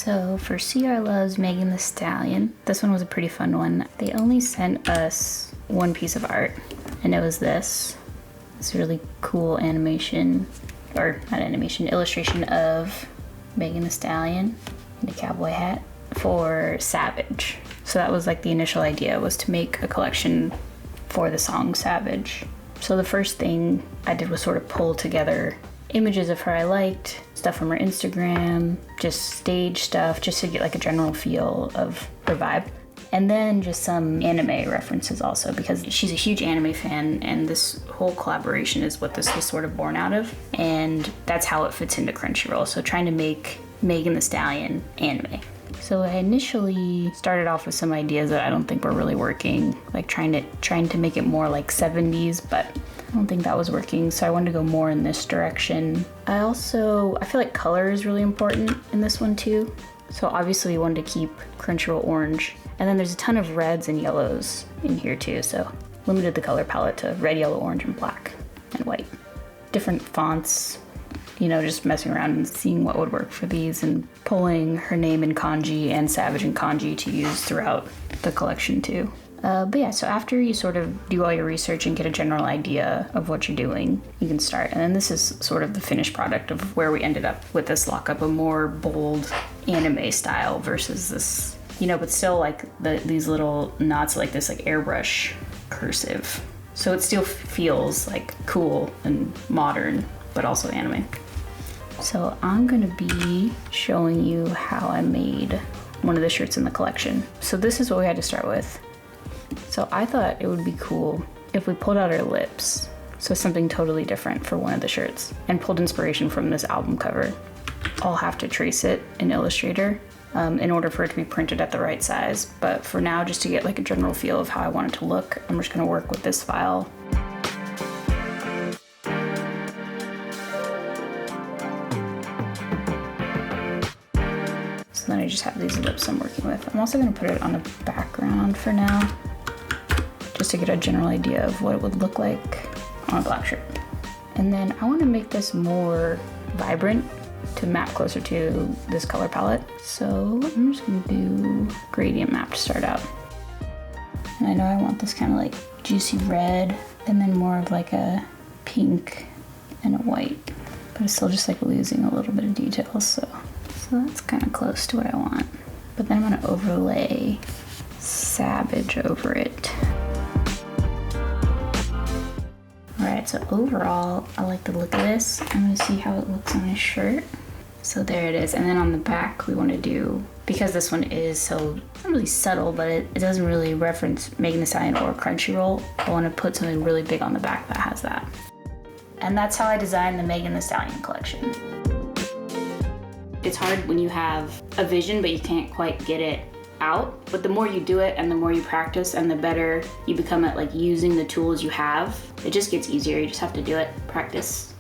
So for CR Loves Megan Thee Stallion, this one was a pretty fun one. They only sent us one piece of art, and it was this really cool animation, or not animation, illustration of Megan Thee Stallion in a cowboy hat for Savage. So that was like the initial idea, was to make a collection for the song Savage. So the first thing I did was sort of pull together images of her I liked, stuff from her Instagram, just stage stuff, just to get like a general feel of her vibe. And then just some anime references also, because she's a huge anime fan, and this whole collaboration is what this was sort of born out of. And that's how it fits into Crunchyroll. So trying to make Megan Thee Stallion anime. So I initially started off with some ideas that I don't think were really working, like trying to make it more like 70s, but I don't think that was working, so I wanted to go more in this direction. I feel like color is really important in this one too. So obviously we wanted to keep Crunchyroll orange. And then there's a ton of reds and yellows in here too, so limited the color palette to red, yellow, orange, and black, and white. Different fonts, just messing around and seeing what would work for these, and pulling her name in kanji and Savage in kanji to use throughout the collection too. But yeah, so after you sort of do all your research and get a general idea of what you're doing, you can start. And then this is sort of the finished product of where we ended up with this lockup, a more bold anime style versus this, but still like these little knots, like this like airbrush cursive. So it still feels like cool and modern, but also anime. So I'm gonna be showing you how I made one of the shirts in the collection. So this is what we had to start with. So I thought it would be cool if we pulled out our lips, so something totally different for one of the shirts, and pulled inspiration from this album cover. I'll have to trace it in Illustrator in order for it to be printed at the right size, but for now, just to get like a general feel of how I want it to look, I'm just gonna work with this file. So then I just have these lips I'm working with. I'm also gonna put it on a background for now, just to get a general idea of what it would look like on a black shirt. And then I want to make this more vibrant to map closer to this color palette. So I'm just going to do gradient map to start out. And I know I want this kind of like juicy red, and then more of like a pink and a white, but it's still just like losing a little bit of details. So that's kind of close to what I want. But then I'm going to overlay Savage over it. Alright, so overall, I like the look of this. I'm gonna see how it looks on his shirt. So there it is. And then on the back, we want to do, because this one is so, not really subtle, but it doesn't really reference Megan Thee Stallion or Crunchyroll, I want to put something really big on the back that has that. And that's how I designed the Megan Thee Stallion collection. It's hard when you have a vision, but you can't quite get it out, but the more you do it and the more you practice and the better you become at like using the tools you have, it just gets easier. You just have to do it, practice,